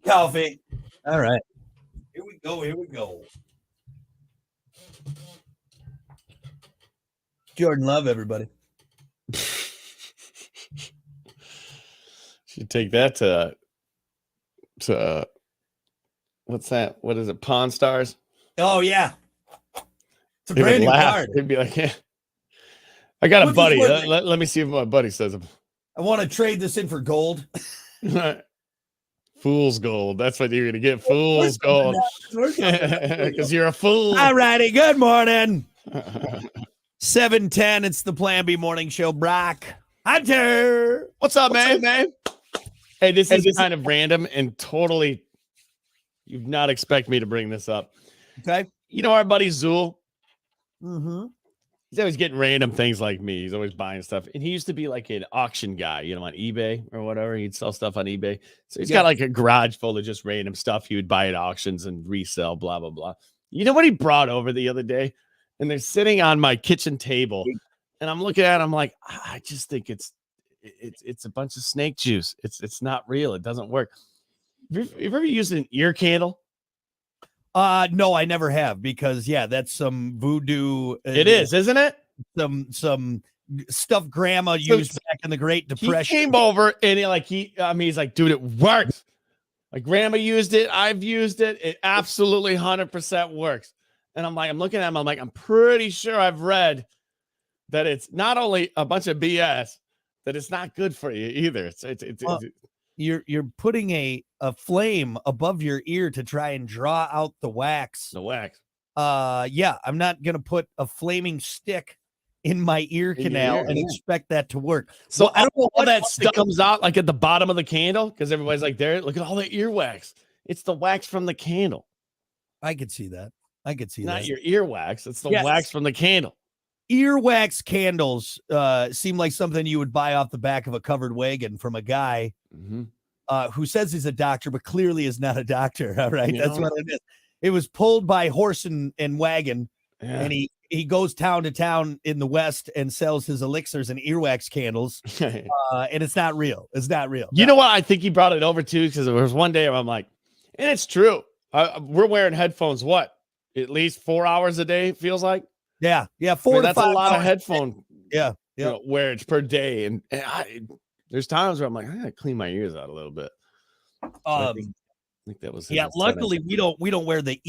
Coffee. All right. Here we go. Here we go. Jordan Love, everybody. Should take that to what's that? What is it? Pawn Stars? Oh, yeah. It's a He would brand new laugh. card. He'd be like, yeah. I got a What's this buddy. worth? Let me see if my buddy says it. I want to trade this in for gold. Fool's gold. That's what you're gonna get. Fool's gold. Because you're a fool. All righty. Good morning. 7:10. It's the Plan B Morning Show. Brock Hunter. What's up, man? Hey, this is kind of random and totally. You'd not expect me to bring this up. Okay. You know our buddy Zool? Mm-hmm. He's always getting random things like me. He's always buying stuff. And he used to be like an auction guy, you know, on eBay or whatever. He'd sell stuff on eBay. So he's got like a garage full of just random stuff he would buy at auctions and resell, blah, blah, blah. You know what he brought over the other day? And they're sitting on my kitchen table. And I'm looking at it, I'm like, I just think it's a bunch of snake juice. It's not real. It doesn't work. Have you ever used an ear candle? No, I never have because that's some voodoo. It is, isn't it? Some stuff grandma used back in the Great Depression. He came over and he's like, dude, it works. Like grandma used it. I've used it. It absolutely 100% works. And I'm looking at him. I'm like, I'm pretty sure I've read that it's not only a bunch of BS, that it's not good for you either. You're putting a flame above your ear to try and draw out the wax. The wax. I'm not gonna put a flaming stick in my ear canal and expect that to work. So I don't know how that stuff comes out like at the bottom of the candle because everybody's like, there, look at all the ear wax. It's the wax from the candle. I could see that. Not your ear wax. It's the wax from the candle. Earwax candles seem like something you would buy off the back of a covered wagon from a guy who says he's a doctor, but clearly is not a doctor. All right. That's what it is. It was pulled by horse and wagon. Yeah. And he goes town to town in the West and sells his elixirs and earwax candles. And it's not real. It's not real. You know what? I think he brought it over too, because there was one day where I'm like, and it's true. We're wearing headphones, at least 4 hours a day, it feels like. Yeah. 4 to 5 that's a lot of headphone. Yeah. Wearage per day. And there's times where I'm like, I gotta clean my ears out a little bit. So I think that was luckily we don't wear the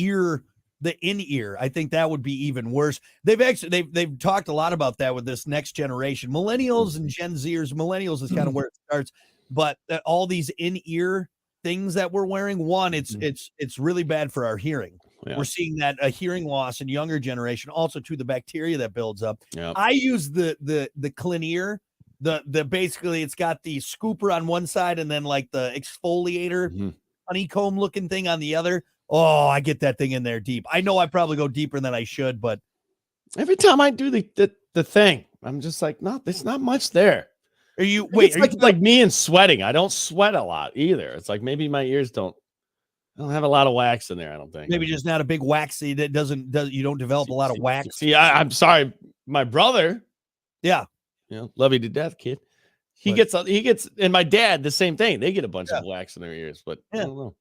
in-ear. I think that would be even worse. They've talked a lot about that with this next generation. Millennials and Gen Zers. Millennials is kind of where it starts, but all these in-ear things that we're wearing, it's really bad for our hearing. Yeah. We're seeing that a hearing loss in younger generation, also to the bacteria that builds up. Yep. I use the Clinear, the basically it's got the scooper on one side and then like the exfoliator honeycomb looking thing on the other. Oh, I get that thing in there deep. I know I probably go deeper than I should, but every time I do the thing, I'm just like, no, there's not much there. Are you like me and sweating? I don't sweat a lot either. It's like maybe my ears don't have a lot of wax in there. I don't think. Maybe just not a big waxy that you don't develop a lot of wax. See, I'm sorry, my brother. Yeah, love you to death, kid. He gets, and my dad the same thing. They get a bunch of wax in their ears, but I don't know.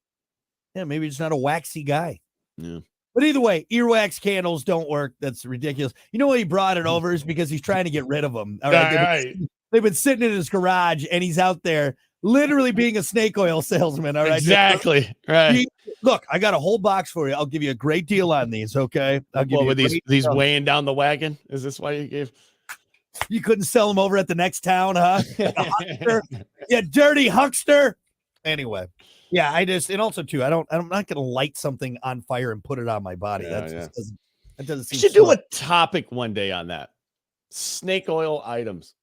Yeah, maybe just not a waxy guy. Yeah. But either way, earwax candles don't work. That's ridiculous. You know why he brought it over is because he's trying to get rid of them. All right. They've been sitting in his garage and he's out there literally being a snake oil salesman. All right. Exactly. Right. Look, I got a whole box for you. I'll give you a great deal on these. Okay. I'll give you these weighing down the wagon. Is this why you gave? You couldn't sell them over at the next town, huh? Yeah, dirty huckster. Anyway. Yeah, and also too, I'm not gonna light something on fire and put it on my body. That doesn't seem. You should do a topic one day on that. Snake oil items.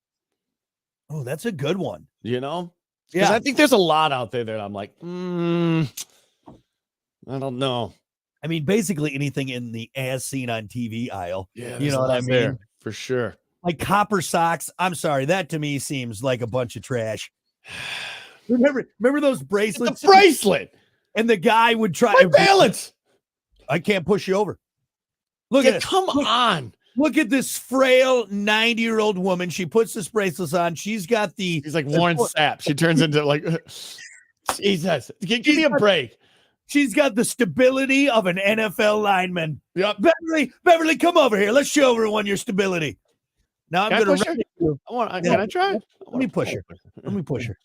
Oh, that's a good one. You know? Yeah. I think there's a lot out there that I'm like, I don't know. I mean, basically anything in the as seen on TV aisle. Yeah, you know what I mean? There, for sure. Like copper socks. I'm sorry, that to me seems like a bunch of trash. Remember those bracelets? It's a bracelet. And the guy would try to balance. I can't push you over. Look at it. Come on. Look at this frail 90-year-old woman. She puts this bracelet on. She's got He's like Warren Sapp. She turns into like Jesus, give me a break. She's got the stability of an NFL lineman. Yep. Beverly, come over here. Let's show everyone your stability. Now I'm going to. Can I try? Let me push her. Let me push her.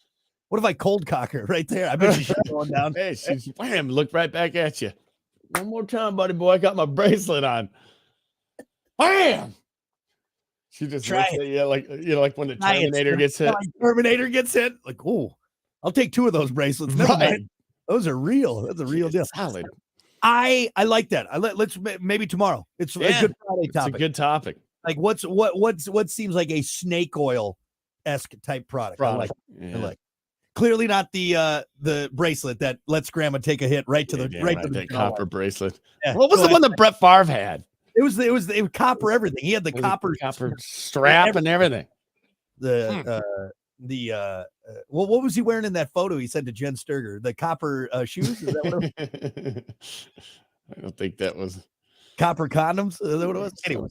What if I cold cock her right there? I bet she's going down. Hey, she's wham! Look right back at you. One more time, buddy boy. I got my bracelet on. Wham! She just looks at you like like when the Terminator gets hit. Terminator gets hit. Like, oh, I'll take 2 of those bracelets. Never mind. Those are real. That's a real deal. Solid. I like that. Let's maybe tomorrow. It's a good Friday topic. It's a good topic. Like what seems like a snake oil esque type product. I like. Clearly not the bracelet that lets grandma take a hit right to the copper bracelet. Yeah. What was the one that Brett Favre had? It was copper everything. He had the copper strap and everything. What was he wearing in that photo? He said to Jen Sturger, the copper shoes. Is that what it was? I don't think that was copper condoms. Is that what it was? Anyway.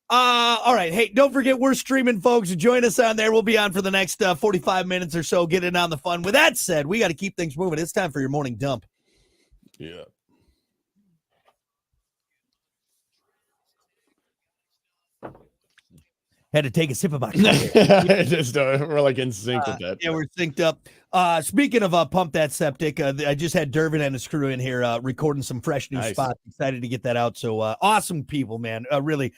All right. Hey, don't forget we're streaming, folks. Join us on there. We'll be on for the next 45 minutes or so. Get in on the fun. With that said, we got to keep things moving. It's time for your morning dump. Yeah. Had to take a sip of my we're like in sync with that. Yeah, we're synced up. Speaking of Pump That Septic, I just had Dervin and his crew in here recording some fresh new spots. Excited to get that out. So awesome people, man. Really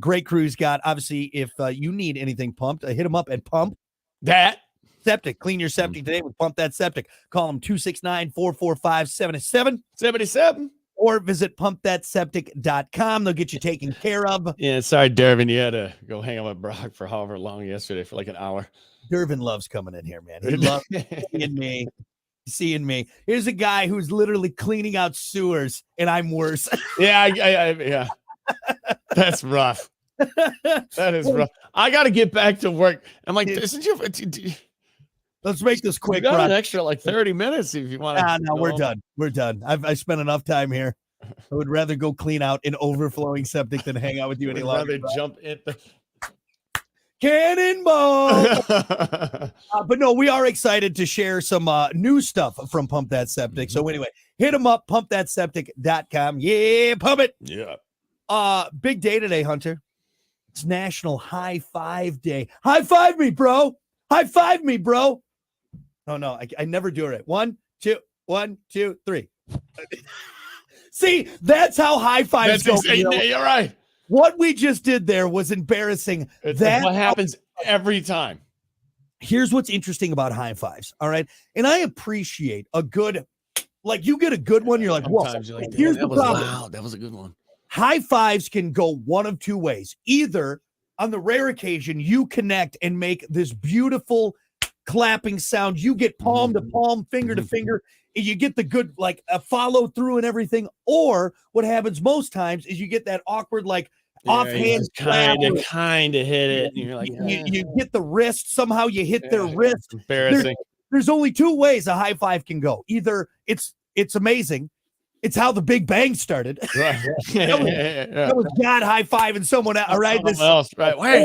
great crews got. Obviously, if you need anything pumped, hit them up and pump that septic. Clean your septic today with Pump That Septic. Call them 269-445-7777. Or visit pumpthatseptic.com. They'll get you taken care of. Yeah, sorry, Dervin. You had to go hang out with Brock for however long yesterday for like an hour. Dervin loves coming in here, man. He loves seeing me. Here's a guy who's literally cleaning out sewers, and I'm worse. Yeah, yeah. That's rough. That is rough. I got to get back to work. I'm like, isn't your... Let's make this quick. You got an extra like 30 minutes if you want to. No, we're done. We're done. I spent enough time here. I would rather go clean out an overflowing septic than hang out with you any longer. Rather jump in the cannonball. But no, we are excited to share some new stuff from Pump That Septic. So anyway, hit them up, pumpthatseptic.com. Yeah, pump it. Yeah. Big day today, Hunter. It's National High Five Day. High five me, bro. High five me, bro. Oh no, I never do it. 1, 2, 1, 2, 3. See, that's how high fives go. You're right. What we just did there was embarrassing. That's what happens every time. Here's what's interesting about high fives. All right. And I appreciate a good, like you get a good one. You're like, whoa, like, here's the problem. Wow, that was a good one. High fives can go one of two ways. Either on the rare occasion you connect and make this beautiful clapping sound. You get palm to palm, finger to finger. You get the good, like a follow through and everything. Or what happens most times is you get that awkward, like offhand kind of hit it. And you're like, you get the wrist. Somehow you hit their wrist. Embarrassing. There's only two ways a high five can go. Either it's amazing. It's how the Big Bang started. Right. that was God high fiving someone else. All right.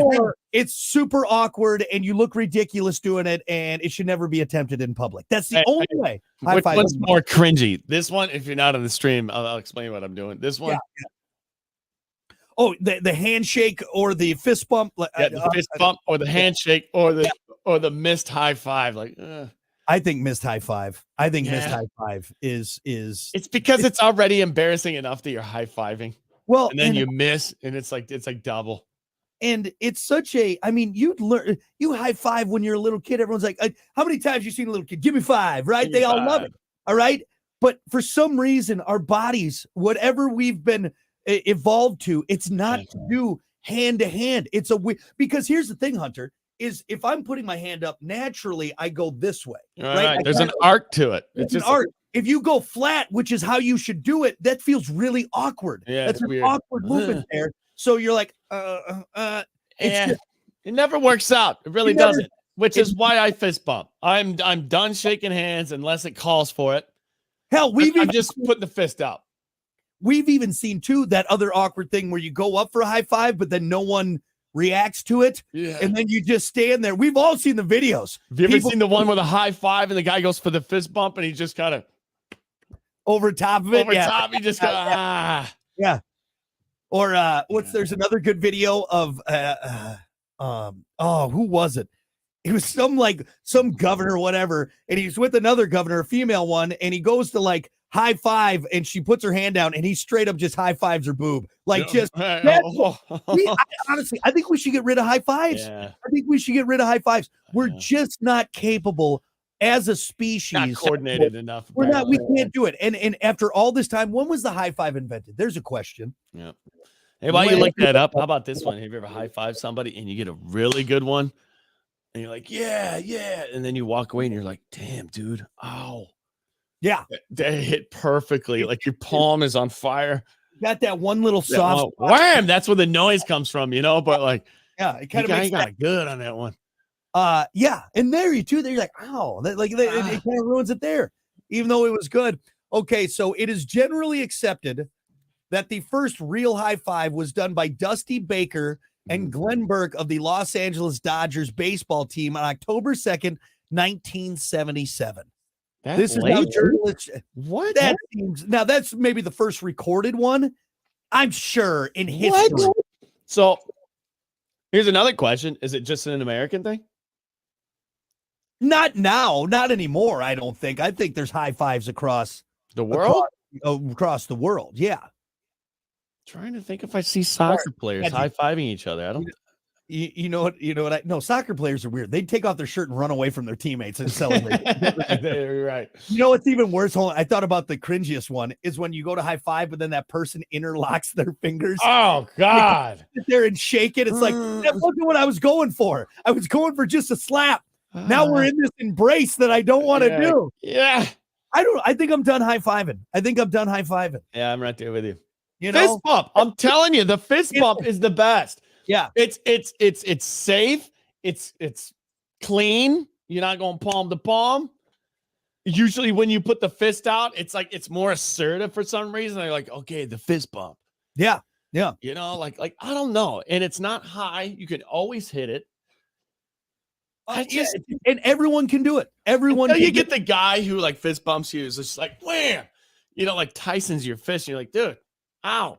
Or it's super awkward and you look ridiculous doing it, and it should never be attempted in public. That's the only way. Which one's more cringy? This one, if you're not on the stream, I'll explain what I'm doing. This one. Yeah. Oh, the handshake or the fist bump. The fist bump or the handshake or the missed high five. Like, I think missed high five. I think missed high five is. It's because it's already embarrassing enough that you're high fiving. Well, and then you miss, and it's like double. And it's such a. I mean, you high five when you're a little kid. Everyone's like, how many times you seen a little kid? Give me five, right? They all love it. All right, but for some reason, our bodies, whatever we've been evolved to, it's not to do hand to hand. It's because here's the thing, Hunter. Is if I'm putting my hand up, naturally I go this way. Right? There's an arc to it. It's just an arc. If you go flat, which is how you should do it, that feels really awkward. Yeah, that's an weird. Awkward movement there. So you're like, it never works out. It really doesn't. Which is why I fist bump. I'm done shaking hands unless it calls for it. Hell, I'm just putting the fist out. We've even seen too that other awkward thing where you go up for a high five, but then no one reacts to it, Yeah. and then you just stand there. We've all seen the videos. Have you ever People seen the one with a high five and the guy goes for the fist bump and he just kind of over top of it? over Yeah. top? He just goes, ah. Yeah. Or there's another good video of who was it? It was some governor or whatever, and he's with another governor, a female one, and he goes to like high five, and she puts her hand down, and he straight up just high fives her boob. Like just honestly, I think we should get rid of high fives. Yeah. I think we should get rid of high fives. We're Yeah. just not capable as a species. Not coordinated enough. We're not. We can't do it. And after all this time, when was the high five invented? There's a question. Yeah. Hey, while you look that up, how about this one? Have you ever high five somebody and you get a really good one? And you're like, yeah. And then you walk away and you're like, damn, dude. Ow. Yeah. That hit perfectly. Like your palm is on fire. Got that one little soft wham. That's where the noise comes from, but like, yeah, it kind of makes got good on that one. Yeah, and there you too. You're like, oh, it kind of ruins it there, even though it was good. Okay, so it is generally accepted that the first real high five was done by Dusty Baker and Glenn Burke of the Los Angeles Dodgers baseball team on October 2nd, 1977. This is how journalists. What? That seems now. That's maybe the first recorded one, I'm sure, in history. What? So here's another question: is it just an American thing? Not now, not anymore. I don't think. I think there's high fives across The world? across the world. Yeah. Trying to think if I see soccer players high-fiving each other. I don't. You know what? No, soccer players are weird. They take off their shirt and run away from their teammates and celebrate. You're right. You know what's even worse? Hold on. I thought about the cringiest one is when you go to high five, but then that person interlocks their fingers. Oh God! Sit there and shake it. It's like that wasn't what I was going for. I was going for just a slap. Now we're in this embrace that I don't want to do. Yeah. I think I'm done high fiving. Yeah, I'm right there with you. You Fist know, bump. I'm telling you, the fist bump is the best. yeah. It's safe. It's clean. You're not going palm to palm. Usually when you put the fist out, it's like it's more assertive for some reason. They're like, okay, the fist bump. Yeah. Yeah. Like I don't know. And it's not high. You can always hit it. And everyone can do it. Everyone Until can you get the guy who like fist bumps you, is just like wham, like Tyson's your fist. And you're like, dude, ow.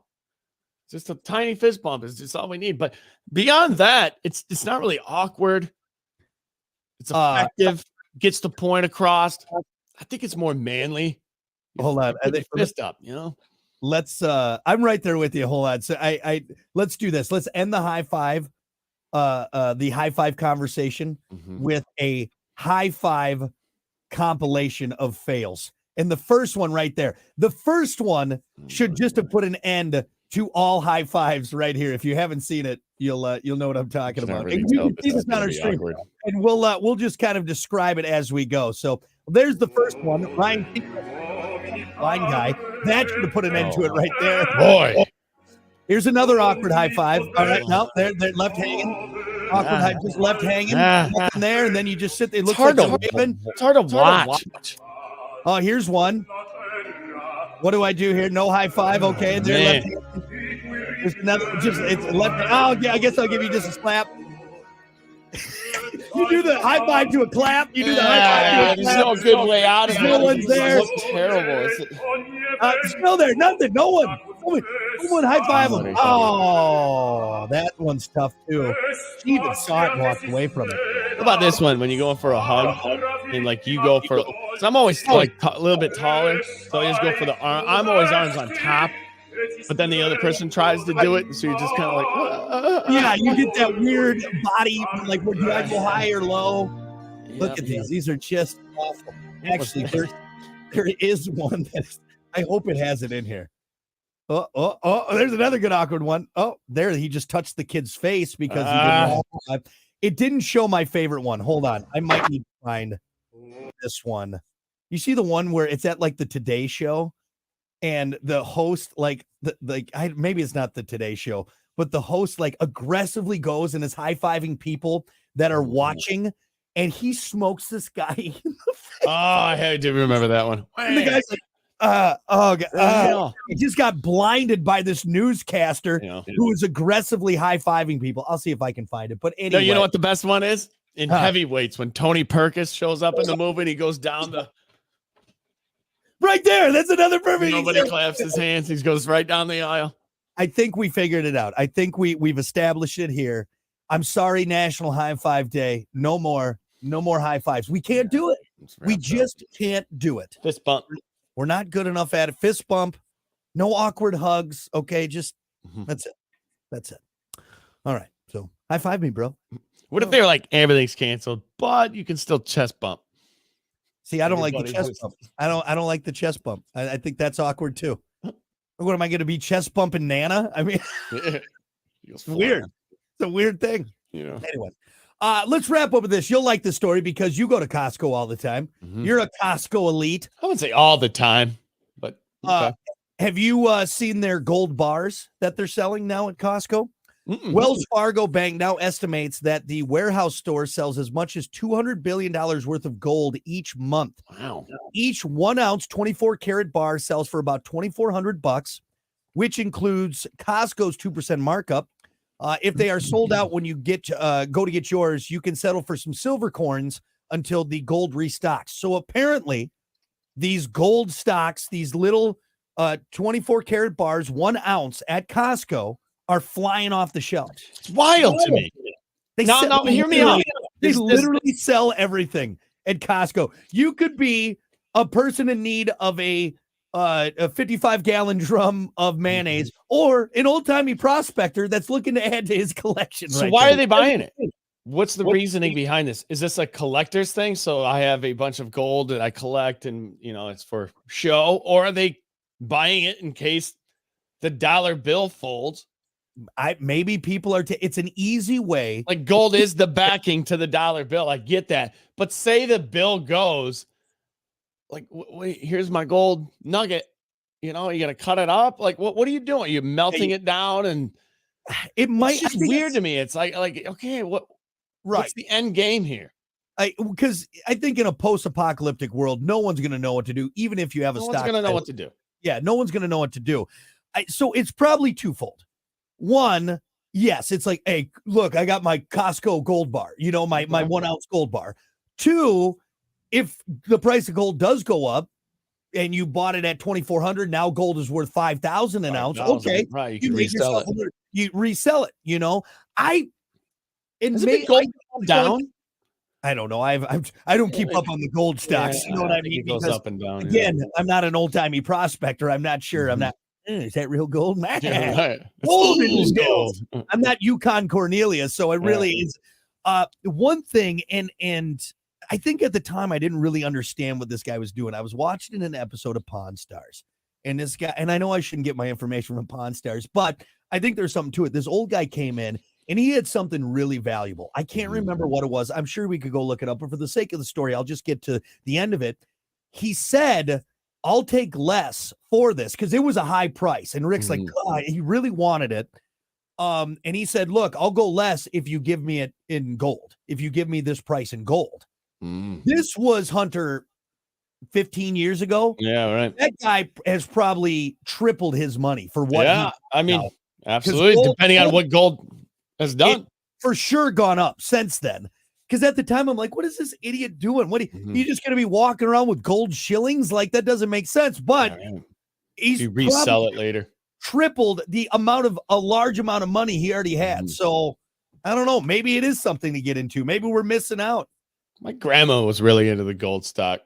Just a tiny fist bump is just all we need. But beyond that, it's not really awkward. It's effective, gets the point across. I think it's more manly. Hold on. Put your fist up, Let's I'm right there with you. Hold on. So let's do this. Let's end the high five. The high five conversation with a high five compilation of fails. And the first one right there, the first one should just have put an end to all high fives right here. If you haven't seen it, you'll know what I'm talking about. And you can see this on our stream, and we'll just kind of describe it as we go. So there's the first one. Ryan, line guy, that should have put an end to it right there. Boy. Here's another awkward high five. All right, now they're left hanging. Awkward high, just left hanging. Nothing there, and then you just sit there. It looks like it's hard to watch. Oh, here's one. What do I do here? No high five. Okay, they're left. There's another. It's left. Oh, yeah. I guess I'll give you just a slap. You do the high five to a clap. You do the high five to a clap. There's no good way out of it. No one's there. It's terrible. Still there. Nothing. No one. Someone high five him. Oh, that one's tough too. She even saw it and walked away from it. How about this one? When you go for a hug and like you go for, so I'm always like a little bit taller, so I just go for the arm. I'm always arms on top, but then the other person tries to do it, and so you're just kind of like, yeah, you get that weird body, like do I go high or low? Look at these. These are just awful. Actually, there is one that I hope it has it in here. Oh, there's another good awkward one. Oh, there he just touched the kid's face because he didn't. It didn't show my favorite one. Hold on. I might need to find this one. You see the one where it's at like the Today Show and the host maybe it's not the Today Show, but the host like aggressively goes and is high-fiving people that are watching, and he smokes this guy in the face. Oh, I do remember that one. And the guy's like, He just got blinded by this newscaster who is aggressively high-fiving people. I'll see if I can find it. But anyway, No, you know what the best one is? In heavyweights, when Tony Perkis shows up in the movie and he goes down the right there. That's another perfect nobody example. claps his hands. He goes right down the aisle. I think we figured it out. I think we've established it here. I'm sorry, National High Five Day. No more high fives. We can't do it. We just can't do it. Fist bump. We're not good enough at it. Fist bump. No awkward hugs. Okay, just that's it. That's it. All right. So high five me, bro. What if they're like everything's canceled, but you can still chest bump? See, I don't like the chest bump. I don't like the chest bump. I think that's awkward too. What am I going to be chest bumping Nana? I mean, it's weird. It's a weird thing. Anyway, let's wrap up with this. You'll like this story because you go to Costco all the time. You're a Costco elite. I wouldn't say all the time, but okay. Have you seen their gold bars that they're selling now at Costco? Wells Fargo Bank now estimates that the warehouse store sells as much as $200 billion worth of gold each month. Wow. Each 1 ounce 24 karat bar sells for about $2,400, which includes Costco's 2% markup. If they are sold out when you go to get yours, you can settle for some silver coins until the gold restocks. So apparently these gold stocks, these little 24 karat bars, 1 ounce at Costco, are flying off the shelves. It's wild to me. No, hear me out. They literally sell everything at Costco. You could be a person in need of a 55-gallon drum of mayonnaise or an old-timey prospector that's looking to add to his collection. So why are they buying it? What's the reasoning behind this? Is this a collector's thing? So I have a bunch of gold that I collect and, it's for show, or are they buying it in case the dollar bill folds? Maybe people are. It's an easy way. Like gold is the backing to the dollar bill. I get that, but say the bill goes, like, wait, here's my gold nugget. You're gonna cut it up. Like, what are you doing? You're melting it down, and it might. It's just weird to me. It's like, okay, what's the end game here? Because I think in a post-apocalyptic world, no one's gonna know what to do, even if you have a stock. No one's gonna know what to do. Yeah, no one's gonna know what to do. So it's probably twofold. One, yes, it's like, hey, look, I got my Costco gold bar, my 1 ounce gold bar. Two, if the price of gold does go up and you bought it at 2,400, now gold is worth 5,000 an ounce. Okay, right? You can resell it. You resell it. Is it gold down? I don't know. I don't keep up on the gold stocks. You know what I mean? It goes up and down. Again, I'm not an old timey prospector. I'm not sure. I'm not. Is that real gold? Man, gold is gold. I'm not Yukon Cornelius, so it really is. One thing, and I think at the time I didn't really understand what this guy was doing. I was watching an episode of Pawn Stars, and this guy, and I know I shouldn't get my information from Pawn Stars, but I think there's something to it. This old guy came in, and he had something really valuable. I can't remember what it was. I'm sure we could go look it up, but for the sake of the story, I'll just get to the end of it. He said, I'll take less for this because it was a high price. And Rick's like, God, he really wanted it. And he said, look, I'll go less if you give me it in gold, if you give me this price in gold. This was Hunter 15 years ago. Yeah, right. That guy has probably tripled his money for what. Yeah, absolutely. Depending on what gold has done. For sure gone up since then. Because at the time, I'm like, what is this idiot doing? What you just going to be walking around with gold shillings? Like, that doesn't make sense. But you resell it later. Tripled a large amount of money he already had. So I don't know. Maybe it is something to get into. Maybe we're missing out. My grandma was really into the gold stock.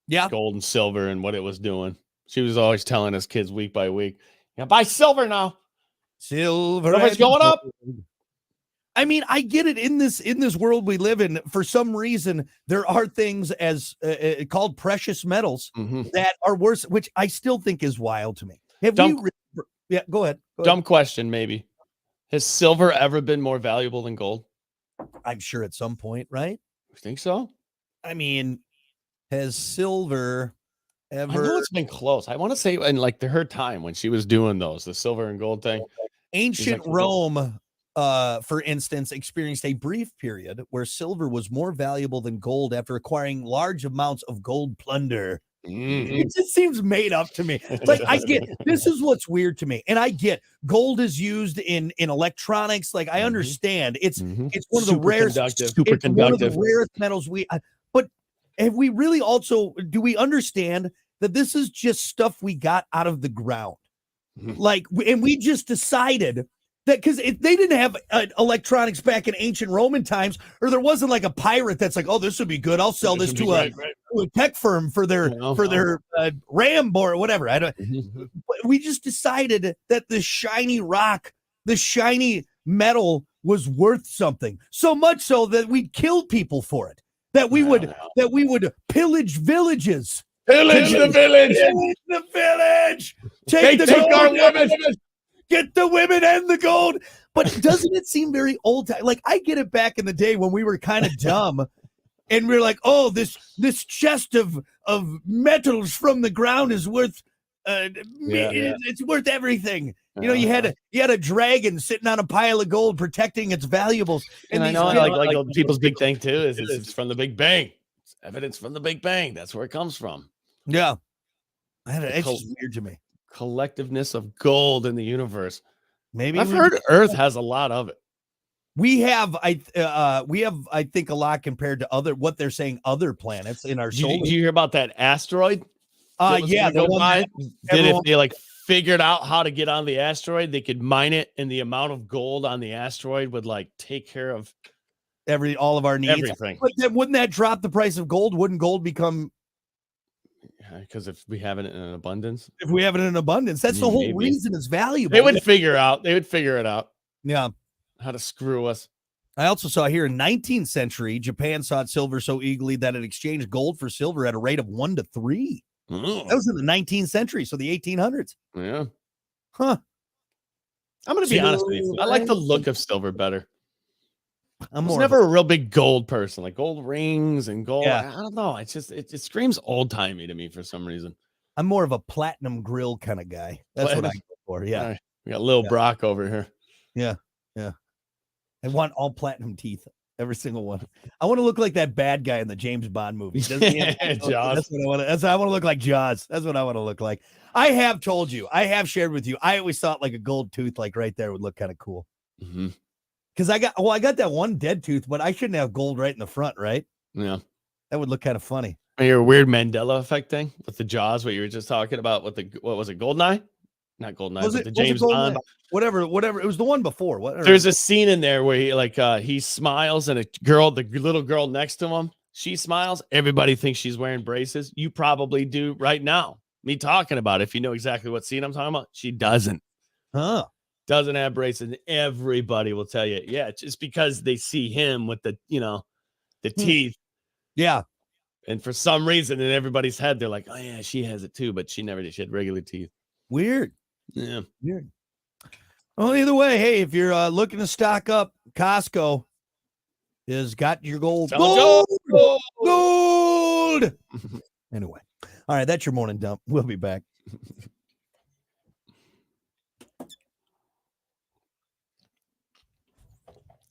Yeah. Gold and silver and what it was doing. She was always telling us kids week by week, buy silver now. Silver. Silver's going up. I mean, I get it in this world we live in. For some reason, there are things as called precious metals that are worse, which I still think is wild to me. Yeah, go ahead. Dumb question, maybe. Has silver ever been more valuable than gold? I'm sure at some point, right? You think so? I mean, has silver ever? I know it's been close. I want to say in like her time when she was doing the silver and gold thing. Ancient Rome, for instance, experienced a brief period where silver was more valuable than gold after acquiring large amounts of gold plunder. Mhm. It just seems made up to me. Like I get this is what's weird to me, and I get gold is used in electronics. Like I understand it's one of the rarest. It's one of the rarest metals but have we really also do we understand that this is just stuff we got out of the ground? Like, and we just decided that because they didn't have electronics back in ancient Roman times, or there wasn't like a pirate that's like, oh, this would be good. I'll sell this to a tech firm for their RAM or whatever. I don't. We just decided that the shiny rock, the shiny metal, was worth something. So much so that we'd kill people for it. That we would pillage villages. Pillage the village. Pillage the village. Take our women. Get the women and the gold. But doesn't it seem very old time? Like I get it back in the day when we were kind of dumb and we are like, oh, this chest of metals from the ground is worth it's worth everything. You know, you had a dragon sitting on a pile of gold protecting its valuables. And I know like people's big thing too is it's from the Big Bang. It's evidence from the Big Bang. That's where it comes from. Yeah. It's just weird to me. Collectiveness of gold in the universe. Maybe I've heard Earth has a lot of it. We have, I think, a lot compared to what they're saying other planets in our solar. Did you hear about that asteroid? Yeah, the one if they like figured out how to get on the asteroid, they could mine it, and the amount of gold on the asteroid would like take care of all of our needs. Everything. But then wouldn't that drop the price of gold? Wouldn't gold become? Because if we have it in abundance, that's the whole reason it's valuable. They would figure it out. Yeah, how to screw us. I also saw here in 19th century, Japan sought silver so eagerly that it exchanged gold for silver at a rate of 1 to 3. That was in the 19th century, so the 1800s. Yeah. Huh. I'm going to be honest with you. I like the look of silver better. I was never a real big gold person, like gold rings and gold. Yeah. I don't know. It's just, it screams old timey to me for some reason. I'm more of a platinum grill kind of guy. That's what I go for. Yeah. Right. We got Lil Brock over here. Yeah. Yeah. I want all platinum teeth. Every single one. I want to look like that bad guy in the James Bond movie. Jaws. That's what I want to. I want to look like Jaws. That's what I want to look like. I have told you. I have shared with you. I always thought like a gold tooth, like right there, would look kind of cool. Because I got that one dead tooth, but I shouldn't have gold right in the front, right? Yeah, that would look kind of funny. Your weird Mandela effect thing with the Jaws, what you were just talking about with what was it, Goldeneye? Not Goldeneye, but the James Bond. Whatever. It was the one before. There's a scene in there where he smiles and the little girl next to him, she smiles. Everybody thinks she's wearing braces. You probably do right now. Me talking about it, if you know exactly what scene I'm talking about. She doesn't. Doesn't have braces. And everybody will tell you, yeah, just because they see him with the teeth. Yeah. And for some reason in everybody's head, they're like, oh yeah, she has it too, but she never did. She had regular teeth. Weird. Yeah. Weird. Well, either way, hey, if you're looking to stock up, Costco has got your gold. Gold. Anyway. All right, that's your morning dump. We'll be back.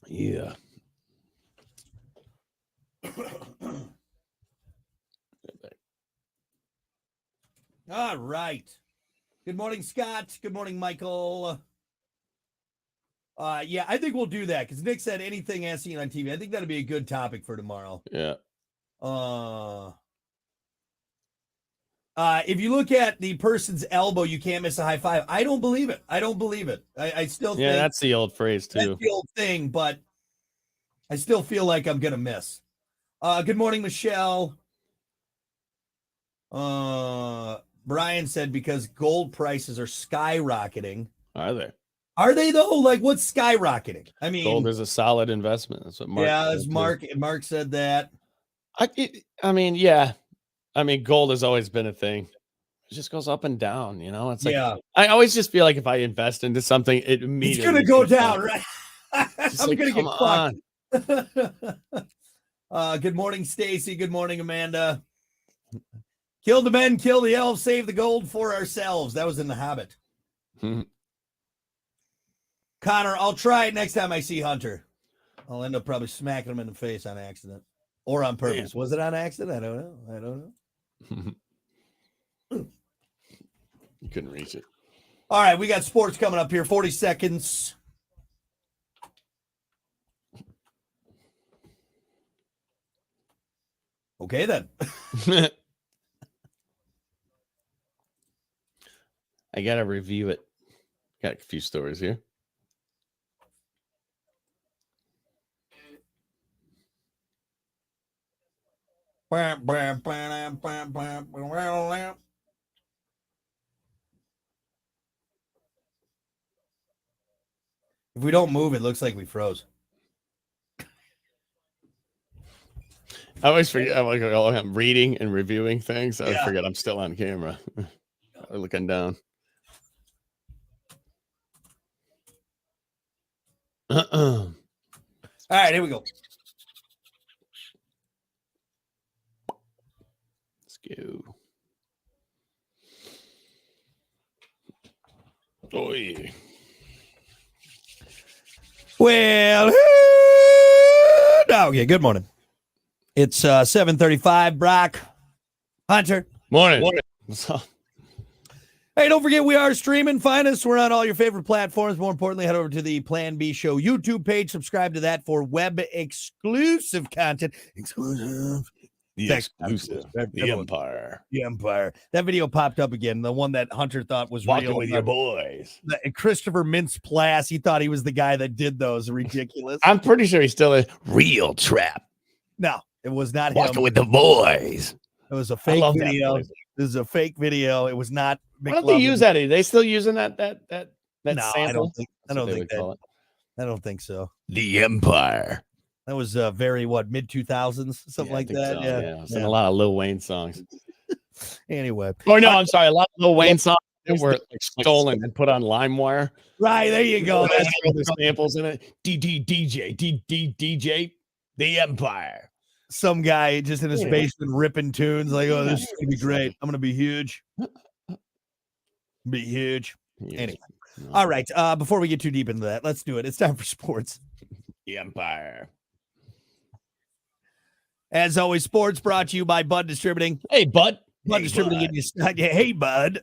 Yeah. All right. Good morning, Scott. Good morning, Michael. Yeah, I think we'll do that because Nick said anything as seen on TV. I think that'd be a good topic for tomorrow. Yeah. If you look at the person's elbow, you can't miss a high five. I don't believe it. I still think that's the old phrase too. That's the old thing, but I still feel like I'm gonna miss. Good morning, Michelle. Brian said because gold prices are skyrocketing. Are they? Are they though? Like what's skyrocketing? I mean, gold is a solid investment. That's what Mark. Yeah, as Mark said that. I mean, gold has always been a thing. It just goes up and down, you know. It's like I always just feel like if I invest into something, it's gonna go down, right? I'm gonna get fucked. Good morning, Stacy. Good morning, Amanda. Kill the men, kill the elves, save the gold for ourselves. That was in The Hobbit. Connor, I'll try it next time I see Hunter. I'll end up probably smacking him in the face on accident or on purpose. Was it on accident? I don't know. Couldn't reach it. All right, we got sports coming up here. 40 seconds. Okay, then. I got to review it. Got a few stories here. If we don't move, it looks like we froze. I always forget. I'm reading and reviewing things. I Yeah. forget I'm still on camera. Looking down. All right, here we go. Let's go. Oh, yeah. Well, okay, good morning. It's 7:35. Brock, Hunter. Morning. What's up? Hey, don't forget we are streaming. Find us. We're on all your favorite platforms. More importantly, head over to the Plan B Show YouTube page. Subscribe to that for web exclusive content. Exclusive. The exclusive. The Empire. The Empire. That video popped up again. The one that Hunter thought was Walking real. with your boys. Christopher Mintz-Plasse. He thought he was the guy that did those. Ridiculous. I'm pretty sure he's still a real trap. No, it was not Walking him. with the boys. It was a I fake love that video. voice. This is a fake video. It was not. Why don't they use that? Are they still using that No, sample? I don't think. I That's what don't they think would that. call it. I don't think so. The Empire. That was very mid 2000s, something like that. So, yeah. It's in a lot of Lil Wayne songs. Anyway, Oh no, I'm sorry. A lot of Lil Wayne songs that were like stolen and put on LimeWire. right there you go. That's That's all the samples in it. DJ, The Empire. some guy just in his basement ripping tunes. Like, oh, this is gonna be great. I'm gonna be huge. Be huge. Anyway. No. All right. Before we get too deep into that, let's do it. It's time for sports. The Empire. As always, sports brought to you by Bud Distributing. Hey, bud. Bud Distributing getting you hey Bud.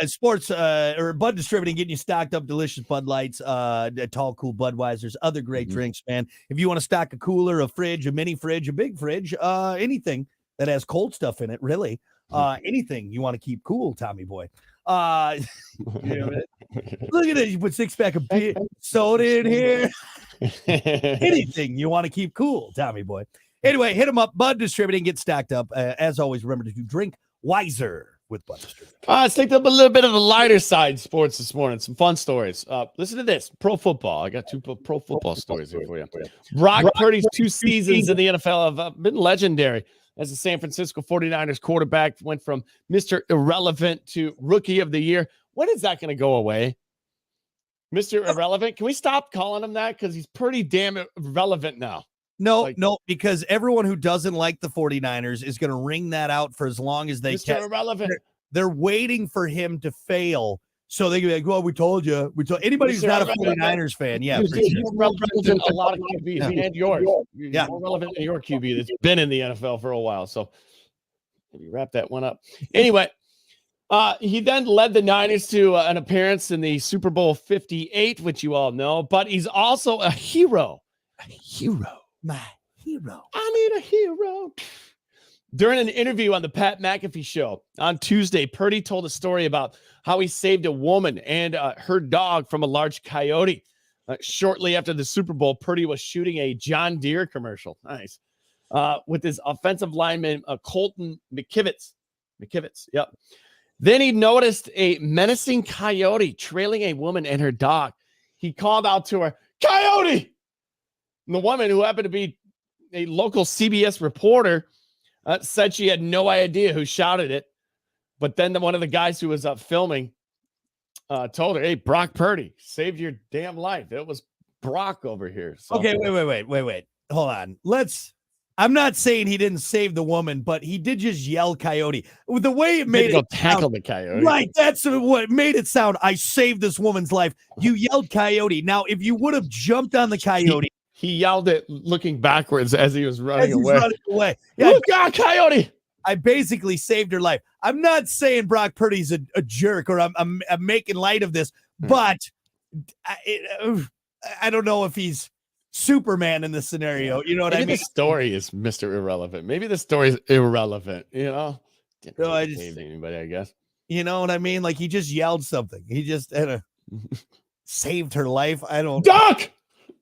Sports or Bud Distributing getting you stocked up delicious Bud Lights, tall, cool Budweisers, other great drinks, man. If you want to stock a cooler, a fridge, a mini fridge, a big fridge, anything that has cold stuff in it, really. Anything you want to keep cool, Tommy boy. Look at it. You put 6-pack of beer, soda in here. Anything you want to keep cool, Tommy boy. Anyway, hit them up. Bud Distributing, get stacked up. As always, remember to drink wiser with Bud Distributing. Let's take up a little bit of the lighter side sports this morning. Some fun stories. Listen to this. Pro football. I got two pro football stories here for you. Brock Purdy's 2 seasons in the NFL have been legendary. As the San Francisco 49ers quarterback went from Mr. Irrelevant to Rookie of the Year. When is that going to go away? Mr. Irrelevant? Can we stop calling him that? Because he's pretty damn irrelevant now. No, because everyone who doesn't like the 49ers is going to wring that out for as long as they Mr. can. Irrelevant. They're waiting for him to fail so they can be like, well, we told you. We told anybody who's not a 49ers fan. Yeah. You're more relevant than a lot of QBs and yours. Yeah. More relevant than your QB that's been in the NFL for a while. So maybe wrap that one up. Anyway, he then led the Niners to an appearance in the Super Bowl 58, which you all know, but he's also a hero. A hero. My hero. I need a hero. During an interview on the Pat McAfee show on Tuesday, Purdy told a story about how he saved a woman and her dog from a large coyote. Shortly after the Super Bowl, Purdy was shooting a John Deere commercial. Nice. With his offensive lineman, Colton McKivitz. Yep. Then he noticed a menacing coyote trailing a woman and her dog. He called out to her, "Coyote!" And the woman, who happened to be a local CBS reporter, said she had no idea who shouted it. But then one of the guys who was filming told her, "Hey, Brock Purdy saved your damn life. It was Brock over here." So, Okay, wait. Hold on. I'm not saying he didn't save the woman, but he did just yell coyote. The way it made go it tackle sound, the coyote. right, that's what made it sound. I saved this woman's life. You yelled coyote. Now, if you would have jumped on the coyote, He yelled it looking backwards as he was running as he's away. running away. Yeah, Look out, coyote! I basically saved her life. I'm not saying Brock Purdy's a jerk or I'm making light of this, but I don't know if he's Superman in this scenario. You know what Maybe I mean? the story is Mr. Irrelevant. Maybe the story is irrelevant. Didn't No, I really just- save anybody, I guess. You know what I mean? Like he just yelled something. He just saved her life. I don't. Duck.